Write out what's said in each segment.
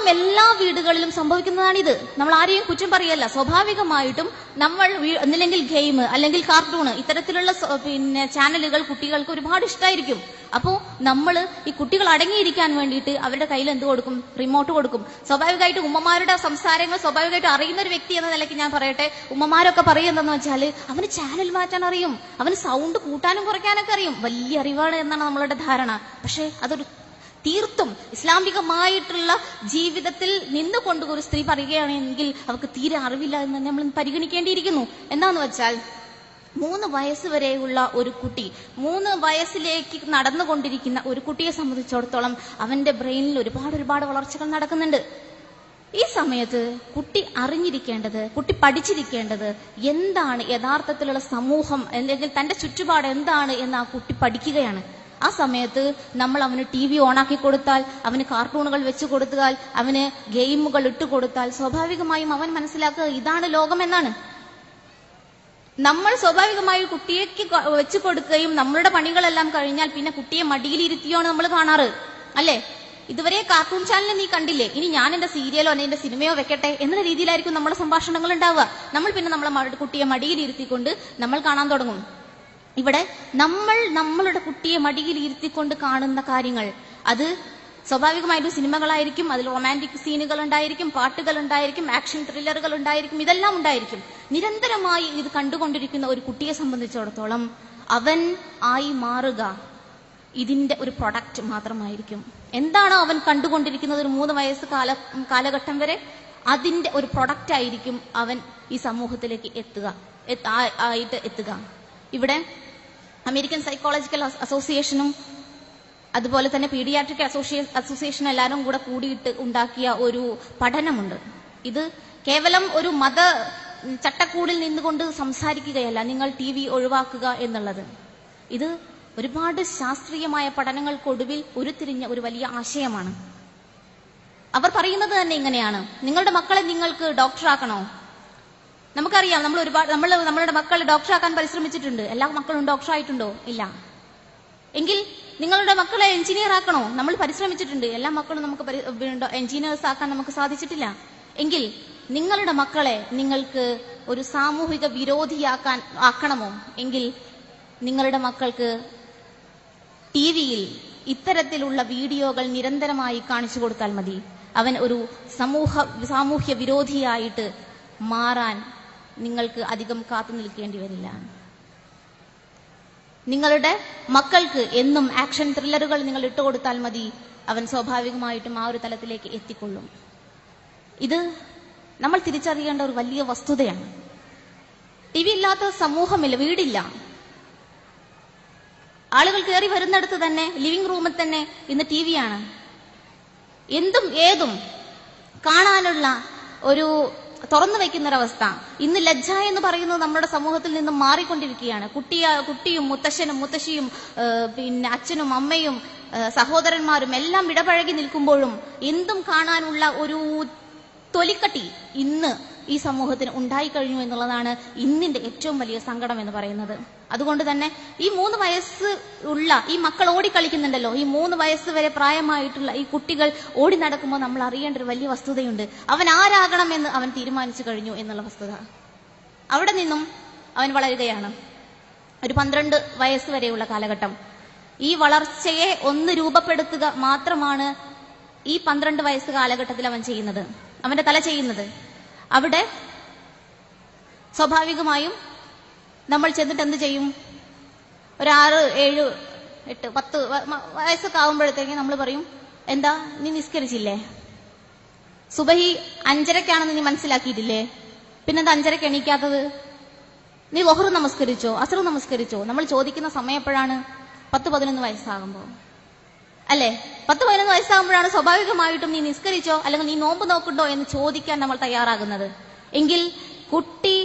മിക്കവാറും എല്ലാ വീടുകളിലും സംഭവിക്കുന്നതാണിത്. നമ്മൾ ആരെയും കുറ്റം പറയല്ല. സ്വാഭാവികമായിട്ടും നമ്മൾ ഒന്നില്ലെങ്കിൽ ഗെയിം അല്ലെങ്കിൽ കാർട്ടൂണ് ഇത്തരത്തിലുള്ള ചാനലുകൾ കുട്ടികൾക്ക് ഒരുപാട് ഇഷ്ടമായിരിക്കും. അപ്പോ നമ്മൾ ഈ കുട്ടികൾ അടങ്ങിയിരിക്കാൻ വേണ്ടിയിട്ട് അവരുടെ കയ്യിൽ എന്ത് കൊടുക്കും? റിമോട്ട് കൊടുക്കും. സ്വാഭാവികമായിട്ട് ഉമ്മമാരുടെ സംസാരങ്ങൾ സ്വാഭാവികമായിട്ട് അറിയുന്ന ഒരു വ്യക്തി എന്ന നിലയ്ക്ക് ഞാൻ പറയട്ടെ, ഉമ്മമാരൊക്കെ പറയുന്നതെന്ന് വെച്ചാൽ അവന് ചാനൽ മാറ്റാൻ അറിയും, അവന് സൗണ്ട് കൂട്ടാനും കുറയ്ക്കാനൊക്കെ അറിയും. വലിയ അറിവാണ് എന്നാണ് നമ്മളുടെ ധാരണ. പക്ഷെ അതൊരു തീർത്തും ഇസ്ലാമികമായിട്ടുള്ള ജീവിതത്തിൽ നിന്നുകൊണ്ട് ഒരു സ്ത്രീ പറയുകയാണെങ്കിൽ അവർക്ക് തീരെ അറിവില്ല എന്ന് തന്നെ നമ്മൾ പരിഗണിക്കേണ്ടിയിരിക്കുന്നു. എന്താന്ന് വെച്ചാൽ 3 വയസ്സ് വരെയുള്ള ഒരു കുട്ടി, 3 വയസ്സിലേക്ക് നടന്നുകൊണ്ടിരിക്കുന്ന ഒരു കുട്ടിയെ സംബന്ധിച്ചിടത്തോളം അവന്റെ ബ്രെയിനിൽ ഒരുപാട് വളർച്ചകൾ നടക്കുന്നുണ്ട്. ഈ സമയത്ത് കുട്ടി അറിഞ്ഞിരിക്കേണ്ടത്, കുട്ടി പഠിച്ചിരിക്കേണ്ടത് എന്താണ് യഥാർത്ഥത്തിലുള്ള സമൂഹം അല്ലെങ്കിൽ തന്റെ ചുറ്റുപാട് എന്താണ് എന്ന് ആ കുട്ടി പഠിക്കുകയാണ്. ആ സമയത്ത് നമ്മൾ അവന് TV ഓണാക്കി കൊടുത്താൽ, അവന് കാർട്ടൂണുകൾ വെച്ചു കൊടുത്താൽ, അവന് ഗെയിമുകൾ ഇട്ടുകൊടുത്താൽ സ്വാഭാവികമായും അവൻ മനസ്സിലാക്കുക ഇതാണ് ലോകമെന്നാണ്. നമ്മൾ സ്വാഭാവികമായും കുട്ടിയേക്ക് വെച്ചു കൊടുക്കുകയും നമ്മളുടെ പണികളെല്ലാം കഴിഞ്ഞാൽ പിന്നെ കുട്ടിയെ മടിയിലിരുത്തിയാണ് നമ്മൾ കാണാറ്, അല്ലെ? ഇതുവരെ കാർട്ടൂൺ ചാനൽ നീ കണ്ടില്ലേ, ഇനി ഞാൻ എന്റെ സീരിയലോ അല്ലെങ്കിൽ എന്റെ സിനിമയോ വെക്കട്ടെ എന്ന രീതിയിലായിരിക്കും നമ്മുടെ സംഭാഷണങ്ങൾ ഉണ്ടാവുക. നമ്മൾ പിന്നെ നമ്മളെ കുട്ടിയെ മടിയിലിരുത്തിക്കൊണ്ട് നമ്മൾ കാണാൻ തുടങ്ങും. ഇവിടെ നമ്മൾ നമ്മളുടെ കുട്ടിയെ മടിയിൽ ഇരുത്തിക്കൊണ്ട് കാണുന്ന കാര്യങ്ങൾ അത് സ്വാഭാവികമായിട്ടും സിനിമകളായിരിക്കും. അതിൽ റൊമാൻറ്റിക് സീനുകൾ ഉണ്ടായിരിക്കും, പാട്ടുകൾ ഉണ്ടായിരിക്കും, ആക്ഷൻ ത്രില്ലറുകൾ ഉണ്ടായിരിക്കും, ഇതെല്ലാം ഉണ്ടായിരിക്കും. നിരന്തരമായി ഇത് കണ്ടുകൊണ്ടിരിക്കുന്ന ഒരു കുട്ടിയെ സംബന്ധിച്ചിടത്തോളം അവൻ ആയി മാറുക ഇതിന്റെ ഒരു പ്രൊഡക്റ്റ് മാത്രമായിരിക്കും. എന്താണോ അവൻ കണ്ടുകൊണ്ടിരിക്കുന്നത് ഒരു 3 വയസ്സ് കാലഘട്ടം വരെ അതിന്റെ ഒരു പ്രൊഡക്റ്റ് ആയിരിക്കും അവൻ ഈ സമൂഹത്തിലേക്ക് എത്തുക. ഇവിടെ അമേരിക്കൻ സൈക്കോളജിക്കൽ അസോസിയേഷനും അതുപോലെ തന്നെ പീഡിയാട്രിക് അസോസിയേഷൻ എല്ലാവരും കൂടെ കൂടിയിട്ട് ഉണ്ടാക്കിയ ഒരു പഠനമുണ്ട്. ഇത് കേവലം ഒരു മത ചട്ടക്കൂടിൽ നിന്നുകൊണ്ട് സംസാരിക്കുകയല്ല നിങ്ങൾ TV ഒഴിവാക്കുക എന്നുള്ളത്. ഇത് ഒരുപാട് ശാസ്ത്രീയമായ പഠനങ്ങൾക്കൊടുവിൽ ഉരുത്തിരിഞ്ഞ ഒരു വലിയ ആശയമാണ്. അവർ പറയുന്നത് തന്നെ ഇങ്ങനെയാണ്: നിങ്ങളുടെ മക്കളെ നിങ്ങൾക്ക് ഡോക്ടറാക്കണോ? നമുക്കറിയാം, നമ്മളുടെ മക്കളെ ഡോക്ടറാക്കാൻ പരിശ്രമിച്ചിട്ടുണ്ട്. എല്ലാ മക്കളും ഡോക്ടറായിട്ടുണ്ടോ? ഇല്ല. എങ്കിൽ നിങ്ങളുടെ മക്കളെ എഞ്ചിനീയർ ആക്കണോ? നമ്മൾ പരിശ്രമിച്ചിട്ടുണ്ട്. എല്ലാ മക്കളും നമുക്ക് എഞ്ചിനീയേഴ്സ് ആക്കാൻ നമുക്ക് സാധിച്ചിട്ടില്ല. എങ്കിൽ നിങ്ങളുടെ മക്കളെ നിങ്ങൾക്ക് ഒരു സാമൂഹിക വിരോധിയാക്കണമോ? എങ്കിൽ നിങ്ങളുടെ മക്കൾക്ക് TV-യിൽ ഇത്തരത്തിലുള്ള വീഡിയോകൾ നിരന്തരമായി കാണിച്ചു കൊടുത്താൽ മതി. അവൻ ഒരു സാമൂഹ്യ വിരോധിയായിട്ട് മാറാൻ നിങ്ങൾക്ക് അധികം കാത്തു നിൽക്കേണ്ടി വരില്ല. നിങ്ങളുടെ മക്കൾക്ക് എന്നും ആക്ഷൻ ത്രില്ലറുകൾ നിങ്ങൾ ഇട്ടുകൊടുത്താൽ മതി, അവൻ സ്വാഭാവികമായിട്ടും ആ ഒരു തലത്തിലേക്ക് എത്തിക്കൊള്ളും. ഇത് നമ്മൾ തിരിച്ചറിയേണ്ട ഒരു വലിയ വസ്തുതയാണ്. TV ഇല്ലാത്ത സമൂഹമില്ല, വീടില്ല. ആളുകൾ കയറി വരുന്നിടത്ത് തന്നെ ലിവിംഗ് റൂമിൽ തന്നെ ഇന്ന് TV-യാണ്. എന്തും ഏതും കാണാനുള്ള ഒരു തുറന്നു വയ്ക്കുന്നൊരവസ്ഥ. ഇന്ന് ലജ്ജ എന്ന് പറയുന്നത് നമ്മുടെ സമൂഹത്തിൽ നിന്നും മാറിക്കൊണ്ടിരിക്കുകയാണ്. കുട്ടിയും മുത്തശ്ശനും മുത്തശ്ശിയും പിന്നെ അച്ഛനും അമ്മയും സഹോദരന്മാരും എല്ലാം ഇടപഴകി നിൽക്കുമ്പോഴും എന്തും കാണാനുള്ള ഒരു തൊലിക്കട്ടി ഇന്ന് ഈ സമൂഹത്തിന് ഉണ്ടായിക്കഴിഞ്ഞു എന്നുള്ളതാണ് ഇന്നിന്റെ ഏറ്റവും വലിയ സങ്കടം എന്ന് പറയുന്നത്. അതുകൊണ്ട് തന്നെ ഈ 3 വയസ്സ് ഉള്ള ഈ മക്കൾ ഓടിക്കളിക്കുന്നുണ്ടല്ലോ, ഈ 3 വയസ്സ് വരെ പ്രായമായിട്ടുള്ള ഈ കുട്ടികൾ ഓടി നടക്കുമ്പോൾ നമ്മൾ അറിയേണ്ട ഒരു വലിയ വസ്തുതയുണ്ട്. അവൻ ആരാകണമെന്ന് അവൻ തീരുമാനിച്ചു കഴിഞ്ഞു എന്നുള്ള വസ്തുത. അവിടെ നിന്നും അവൻ വളരുകയാണ്. ഒരു 12 വയസ്സ് വരെയുള്ള കാലഘട്ടം. ഈ വളർച്ചയെ ഒന്ന് രൂപപ്പെടുത്തുക മാത്രമാണ് ഈ 12 വയസ്സ് കാലഘട്ടത്തിൽ അവൻ ചെയ്യുന്നത്, അവന്റെ തല ചെയ്യുന്നത്. അവിടെ സ്വാഭാവികമായും നമ്മൾ ചെന്നിട്ട് എന്ത് ചെയ്യും? ഒരു 6, 7, 8, 10 വയസ്സൊക്കെ ആകുമ്പോഴത്തേക്ക് നമ്മൾ പറയും, എന്താ നീ നിസ്കരിച്ചില്ലേ? സുബഹി 5:30-ക്കാണെന്ന് നീ മനസ്സിലാക്കിയിട്ടില്ലേ? പിന്നെന്താ 5:30-ക്ക് എണീക്കാത്തത്? നീ ളുഹ്ർ നമസ്കരിച്ചോ? അസ്ർ നമസ്കരിച്ചോ? നമ്മൾ ചോദിക്കുന്ന സമയം എപ്പോഴാണ്? 10-11 വയസ്സാകുമ്പോൾ, അല്ലെ? 10-11 വയസ്സാകുമ്പോഴാണ് സ്വാഭാവികമായിട്ടും നീ നിസ്കരിച്ചോ അല്ലെങ്കിൽ നീ നോമ്പ് നോക്കുന്നുണ്ടോ എന്ന് ചോദിക്കാൻ നമ്മൾ തയ്യാറാകുന്നത്. എങ്കിൽ കുട്ടി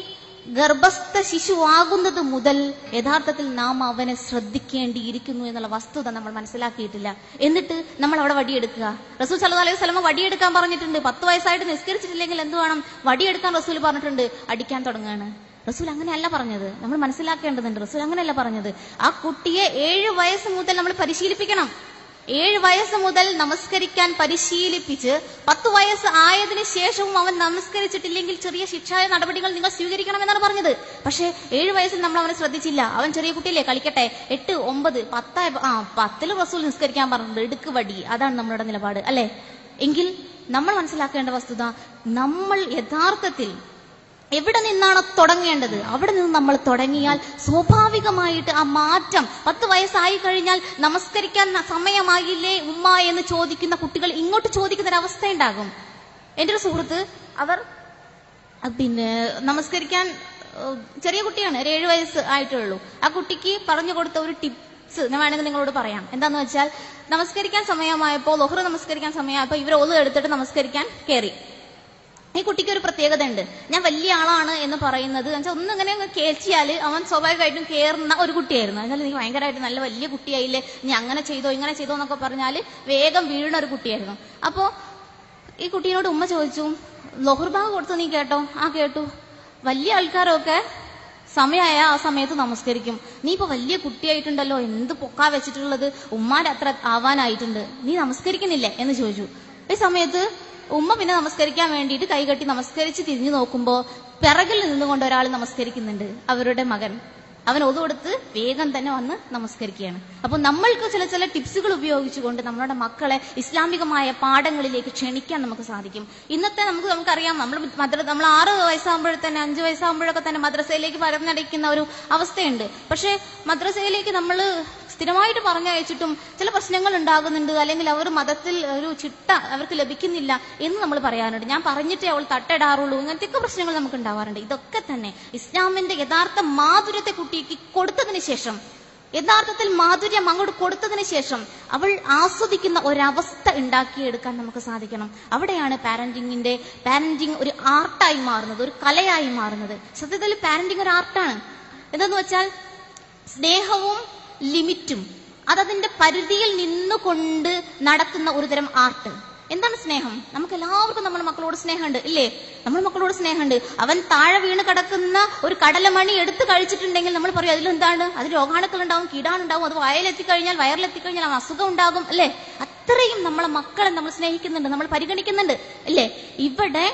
ഗർഭസ്ഥ ശിശുവാകുന്നത് മുതൽ യഥാർത്ഥത്തിൽ നാം അവനെ ശ്രദ്ധിക്കേണ്ടിയിരിക്കുന്നു എന്നുള്ള വസ്തുത നമ്മൾ മനസ്സിലാക്കിയിട്ടില്ല. എന്നിട്ട് നമ്മൾ അവിടെ വടിയെടുക്കുക. റസൂൽ സല്ലല്ലാഹു അലൈഹി വസല്ലം വടിയെടുക്കാൻ പറഞ്ഞിട്ടുണ്ട്. 10 വയസ്സായിട്ട് നിസ്കരിച്ചിട്ടില്ലെങ്കിൽ എന്ത് വേണം? വടിയെടുക്കാൻ റസൂൽ പറഞ്ഞിട്ടുണ്ട്. അടിക്കാൻ തുടങ്ങുകയാണ്. റസൂൽ അങ്ങനെയല്ല പറഞ്ഞത്. നമ്മൾ മനസ്സിലാക്കേണ്ടതുണ്ട്. റസൂൽ അങ്ങനെയല്ല പറഞ്ഞത്. ആ കുട്ടിയെ 7 വയസ്സ് മുതൽ നമ്മൾ പരിശീലിപ്പിക്കണം. 7 വയസ്സ് മുതൽ നമസ്കരിക്കാൻ പരിശീലിപ്പിച്ച് 10 വയസ്സ് ആയതിനു ശേഷവും അവൻ നമസ്കരിച്ചിട്ടില്ലെങ്കിൽ ചെറിയ ശിക്ഷാ നടപടികൾ നിങ്ങൾ സ്വീകരിക്കണമെന്നാണ് പറഞ്ഞത്. പക്ഷെ 7 വയസ്സിൽ നമ്മൾ അവനെ ശ്രദ്ധിച്ചില്ല. അവൻ ചെറിയ കുട്ടിയല്ലേ, കളിക്കട്ടെ. 8, 9, 10 റസൂൽ നിസ്കരിക്കാൻ പറഞ്ഞത് എടുക്ക് വടി. അതാണ് നമ്മളുടെ നിലപാട്, അല്ലെ? എങ്കിൽ നമ്മൾ മനസ്സിലാക്കേണ്ട വസ്തുത, നമ്മൾ യഥാർത്ഥത്തിൽ എവിടെ നിന്നാണ് തുടങ്ങേണ്ടത് അവിടെ നിന്ന് നമ്മൾ തുടങ്ങിയാൽ സ്വാഭാവികമായിട്ട് ആ മാറ്റം 10 വയസ്സായി കഴിഞ്ഞാൽ നമസ്കരിക്കാൻ സമയമായില്ലേ ഉമ്മ എന്ന് ചോദിക്കുന്ന കുട്ടികൾ ഇങ്ങോട്ട് ചോദിക്കുന്ന ഒരു അവസ്ഥ ഉണ്ടാകും. എന്റെ ഒരു സുഹൃത്ത്, അവർ നമസ്കരിക്കാൻ ചെറിയ കുട്ടിയാണ്, 7 വയസ്സ് ആയിട്ടുള്ളൂ. ആ കുട്ടിക്ക് പറഞ്ഞു കൊടുത്ത ഒരു ടിപ്സ് ഞാൻ വേണമെങ്കിൽ നിങ്ങളോട് പറയാം. എന്താന്ന് വെച്ചാൽ, നമസ്കരിക്കാൻ സമയമായപ്പോൾ, ളുഹ്ർ നമസ്കരിക്കാൻ സമയമായപ്പോൾ ഇവർ ഒളു എടുത്തിട്ട് നമസ്കരിക്കാൻ കയറി. ഈ കുട്ടിക്ക് ഒരു പ്രത്യേകത ഉണ്ട്. ഞാൻ വലിയ ആളാണ് എന്ന് പറയുന്നത് ഒന്നിങ്ങനെ കേൾച്ചിയാൽ അവൻ സ്വാഭാവികമായിട്ടും കയറുന്ന ഒരു കുട്ടിയായിരുന്നു. എന്നാൽ നീ ഭയങ്കരമായിട്ട് നല്ല വലിയ കുട്ടിയായില്ലേ, നീ അങ്ങനെ ചെയ്തോ ഇങ്ങനെ ചെയ്തോ എന്നൊക്കെ പറഞ്ഞാൽ വേഗം വീഴുന്ന ഒരു കുട്ടിയായിരുന്നു. അപ്പോ ഈ കുട്ടീനോട് ഉമ്മ ചോദിച്ചു, ളുഹ്ർ ബാങ്ക് കൊടുത്തു നീ കേട്ടോ? ആ കേട്ടു. വലിയ ആൾക്കാരൊക്കെ സമയമായ ആ സമയത്ത് നമസ്കരിക്കും. നീ ഇപ്പൊ വലിയ കുട്ടിയായിട്ടുണ്ടല്ലോ, എന്ത് പൊക്കാ വെച്ചിട്ടുള്ളത്, ഉമ്മാന്റെ അത്ര ആവാനായിട്ടുണ്ട്, നീ നമസ്കരിക്കുന്നില്ലേ എന്ന് ചോദിച്ചു. ഈ സമയത്ത് ഉമ്മ പിന്നെ നമസ്കരിക്കാൻ വേണ്ടിയിട്ട് കൈകെട്ടി നമസ്കരിച്ച് തിരിഞ്ഞു നോക്കുമ്പോ പിറകിൽ നിന്നുകൊണ്ട് ഒരാൾ നമസ്കരിക്കുന്നുണ്ട്, അവരുടെ മകൻ. അവൻ ഒതു കൊടുത്ത് വേഗം തന്നെ വന്ന് നമസ്കരിക്കുകയാണ്. അപ്പൊ നമ്മൾക്ക് ചില ടിപ്സുകൾ ഉപയോഗിച്ചുകൊണ്ട് നമ്മുടെ മക്കളെ ഇസ്ലാമികമായ പാഠങ്ങളിലേക്ക് ക്ഷണിക്കാൻ നമുക്ക് സാധിക്കും. ഇന്നത്തെ നമുക്കറിയാം, നമ്മൾ 6 വയസ്സാകുമ്പോഴത്തന്നെ 5 വയസ്സാകുമ്പോഴൊക്കെ തന്നെ മദ്രസയിലേക്ക് പറഞ്ഞടയ്ക്കുന്ന ഒരു അവസ്ഥയുണ്ട്. പക്ഷെ മദ്രസയിലേക്ക് നമ്മൾ സ്ഥിരമായിട്ട് പറഞ്ഞയച്ചിട്ടും ചില പ്രശ്നങ്ങൾ ഉണ്ടാകുന്നുണ്ട്, അല്ലെങ്കിൽ അവർ മതത്തിൽ ഒരു ചിട്ട അവർക്ക് ലഭിക്കുന്നില്ല എന്ന് നമ്മൾ പറയാറുണ്ട്. ഞാൻ പറഞ്ഞിട്ടേ അവൾ തട്ടിടാറുള്ളൂ, ഇങ്ങനത്തെയൊക്കെ പ്രശ്നങ്ങൾ നമുക്ക് ഉണ്ടാവാറുണ്ട്. ഇതൊക്കെ തന്നെ ഇസ്ലാമിന്റെ യഥാർത്ഥ മാധുര്യത്തെ കുട്ടിക്ക് കൊടുത്തതിന് ശേഷം, യഥാർത്ഥത്തിൽ മാധുര്യം അങ്ങോട്ട് കൊടുത്തതിന് ശേഷം അവൾ ആസ്വദിക്കുന്ന ഒരവസ്ഥ ഉണ്ടാക്കിയെടുക്കാൻ നമുക്ക് സാധിക്കണം. അവിടെയാണ് പാരന്റിങ് ഒരു ആർട്ടായി മാറുന്നത്, ഒരു കലയായി മാറുന്നത്. സത്യത്തിൽ പാരന്റിങ് ഒരു ആർട്ടാണ്. എന്താന്ന് വെച്ചാൽ സ്നേഹവും ലിമിറ്റും അതതിന്റെ പരിധിയിൽ നിന്നുകൊണ്ട് നടത്തുന്ന ഒരുതരം ആർട്ട്. എന്താണ് സ്നേഹം? നമുക്ക് എല്ലാവർക്കും നമ്മുടെ മക്കളോട് സ്നേഹമുണ്ട്, ഇല്ലേ? നമ്മുടെ മക്കളോട് സ്നേഹമുണ്ട്. അവൻ താഴെ വീണ് കിടക്കുന്ന ഒരു കടലമണി എടുത്ത് കഴിച്ചിട്ടുണ്ടെങ്കിൽ നമ്മൾ പറയും അതിലെന്താണ്, അതിൽ രോഗാണുക്കൾ ഉണ്ടാവും, കീടാണുണ്ടാവും, അത് വയറിലെത്തിക്കഴിഞ്ഞാൽ അവൻ അസുഖം ഉണ്ടാകും, അല്ലേ? അത്രയും നമ്മളെ മക്കളെ നമ്മൾ സ്നേഹിക്കുന്നുണ്ട്, നമ്മൾ പരിഗണിക്കുന്നുണ്ട്, അല്ലേ? ഇവിടെ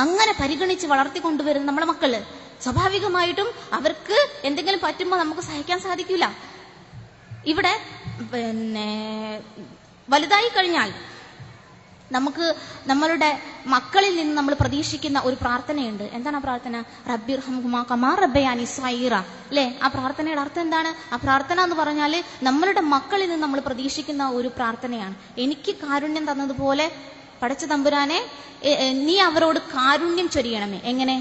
അങ്ങനെ പരിഗണിച്ച് വളർത്തിക്കൊണ്ടുവരുന്ന നമ്മളെ മക്കള് സ്വാഭാവികമായിട്ടും അവർക്ക് എന്തെങ്കിലും പറ്റുമ്പോൾ നമുക്ക് സഹിക്കാൻ സാധിക്കില്ല. ഇവിടെ വലുതായി കഴിഞ്ഞാൽ നമുക്ക് നമ്മളുടെ മക്കളിൽ നിന്ന് നമ്മൾ പ്രതീക്ഷിക്കുന്ന ഒരു പ്രാർത്ഥനയുണ്ട്. എന്താണ് ആ പ്രാർത്ഥന? റബ്ബിർഹംഹുമാ കമാ റബ്ബയാനി സഗീറ, അല്ലെ? ആ പ്രാർത്ഥനയുടെ അർത്ഥം എന്താണ്? ആ പ്രാർത്ഥന എന്ന് പറഞ്ഞാല് നമ്മളുടെ മക്കളിൽ നിന്ന് നമ്മൾ പ്രതീക്ഷിക്കുന്ന ഒരു പ്രാർത്ഥനയാണ്. എനിക്ക് കാരുണ്യം തന്നതുപോലെ പടച്ച തമ്പുരാനെ നീ അവരോട് കാരുണ്യം ചൊരിയണമേ. എങ്ങനെ?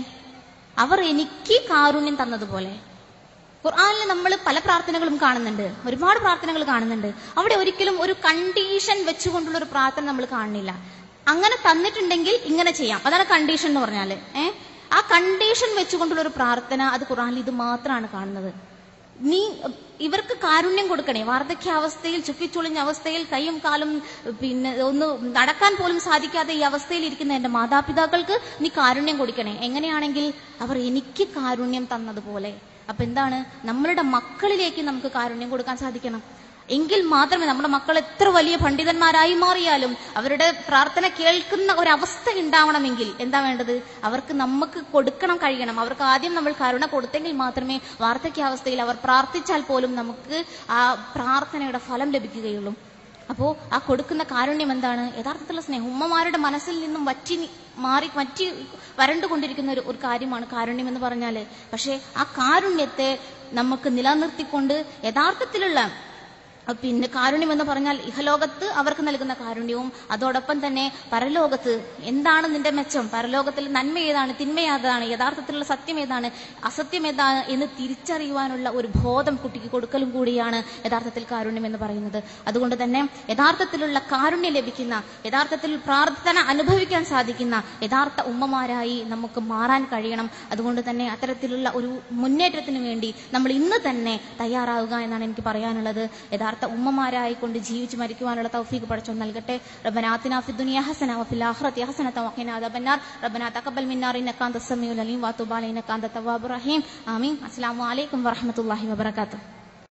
അവർ എനിക്ക് കാരുണ്യം തന്നതുപോലെ. ഖുർആനിൽ നമ്മൾ പല പ്രാർത്ഥനകളും കാണുന്നുണ്ട്, ഒരുപാട് പ്രാർത്ഥനകൾ കാണുന്നുണ്ട്. അവിടെ ഒരിക്കലും ഒരു കണ്ടീഷൻ വെച്ചുകൊണ്ടുള്ള ഒരു പ്രാർത്ഥന നമ്മൾ കാണുന്നില്ല. അങ്ങനെ തന്നിട്ടുണ്ടെങ്കിൽ ഇങ്ങനെ ചെയ്യാം, അതാണ് കണ്ടീഷൻ എന്ന് പറഞ്ഞാല്. ആ കണ്ടീഷൻ വെച്ചുകൊണ്ടുള്ള ഒരു പ്രാർത്ഥന അത് ഖുർആനിൽ ഇത് മാത്രമാണ് കാണുന്നത്. നീ ഇവർക്ക് കാരുണ്യം കൊടുക്കണേ. വാർദ്ധക്യാവസ്ഥയിൽ ചുക്കിച്ചുളിഞ്ഞ അവസ്ഥയിൽ കൈയും കാലും ഒന്ന് നടക്കാൻ പോലും സാധിക്കാതെ ഈ അവസ്ഥയിൽ ഇരിക്കുന്ന എന്റെ മാതാപിതാക്കൾക്ക് നീ കാരുണ്യം കൊടുക്കണേ. എങ്ങനെയാണെങ്കിൽ അവർ എനിക്ക് കാരുണ്യം തന്നതുപോലെ. അപ്പൊ എന്താണ്? നമ്മളുടെ മക്കളിലേക്ക് നമുക്ക് കാരുണ്യം കൊടുക്കാൻ സാധിക്കണം. എങ്കിൽ മാത്രമേ നമ്മുടെ മക്കൾ എത്ര വലിയ പണ്ഡിതന്മാരായി മാറിയാലും അവരുടെ പ്രാർത്ഥന കേൾക്കുന്ന ഒരവസ്ഥ ഉണ്ടാവണമെങ്കിൽ എന്താ വേണ്ടത്? അവർക്ക് നമുക്ക് കൊടുക്കണം കഴിയണം. അവർക്ക് ആദ്യം നമ്മൾ കരുണ കൊടുത്തെങ്കിൽ മാത്രമേ വാർദ്ധക്യാവസ്ഥയിൽ അവർ പ്രാർത്ഥിച്ചാൽ പോലും നമുക്ക് ആ പ്രാർത്ഥനയുടെ ഫലം ലഭിക്കുകയുള്ളൂ. അപ്പോ ആ കൊടുക്കുന്ന കാരുണ്യം എന്താണ്? യഥാർത്ഥത്തിലുള്ള സ്നേഹം. ഉമ്മമാരുടെ മനസ്സിൽ നിന്നും വറ്റി വരണ്ടുകൊണ്ടിരിക്കുന്ന ഒരു കാര്യമാണ് കാരുണ്യം എന്ന് പറഞ്ഞാല്. പക്ഷെ ആ കാരുണ്യത്തെ നമുക്ക് നിലനിർത്തിക്കൊണ്ട് യഥാർത്ഥത്തിലുള്ള കാരുണ്യം എന്ന് പറഞ്ഞാൽ ഇഹലോകത്ത് അവർക്ക് നൽകുന്ന കാരുണ്യവും അതോടൊപ്പം തന്നെ പരലോകത്ത് എന്താണ് നിന്റെ മെച്ചം, പരലോകത്തിൽ നന്മ ഏതാണ്, തിന്മ ഏതാണ്, യഥാർത്ഥത്തിലുള്ള സത്യം ഏതാണ്, അസത്യം ഏതാണ് എന്ന് തിരിച്ചറിയുവാനുള്ള ഒരു ബോധം കുട്ടിക്ക് കൊടുക്കലും കൂടിയാണ് യഥാർത്ഥത്തിൽ കാരുണ്യം എന്ന് പറയുന്നത്. അതുകൊണ്ട് തന്നെ യഥാർത്ഥത്തിലുള്ള കാരുണ്യം ലഭിക്കുന്ന, യഥാർത്ഥത്തിൽ പ്രാർത്ഥന അനുഭവിക്കാൻ സാധിക്കുന്ന യഥാർത്ഥ ഉമ്മമാരായി നമുക്ക് മാറാൻ കഴിയണം. അതുകൊണ്ട് തന്നെ അത്തരത്തിലുള്ള ഒരു മുന്നേറ്റത്തിന് വേണ്ടി നമ്മൾ ഇന്ന് തന്നെ തയ്യാറാവുക എന്നാണ് എനിക്ക് പറയാനുള്ളത്. യഥാർത്ഥ ഉമ്മമാരായിക്കൊണ്ട് ജീവിച്ച് മരിക്കുവാനുള്ള തൗഫീഖ് പടച്ചോൻ നൽകട്ടെ. റബ്ബനാ ആതിനാ ഫിദ്ദുനിയാ ഹസന വഫിൽ ആഖിറതി ഹസനത വഖിനാ അദാബന്നാർ. റബ്ബനാ തഖബ്ബൽ മിന്നാ ഇന്നക അൻതസ് സമീഉൽ അലീം വതുബ് അലൈനാ ഇന്നക അൻതത് തവ്വാബുർ റഹീം. ആമീൻ. അസ്സലാമു അലൈക്കും വറഹ്മത്തുള്ളാഹി വബറകാതുഹു.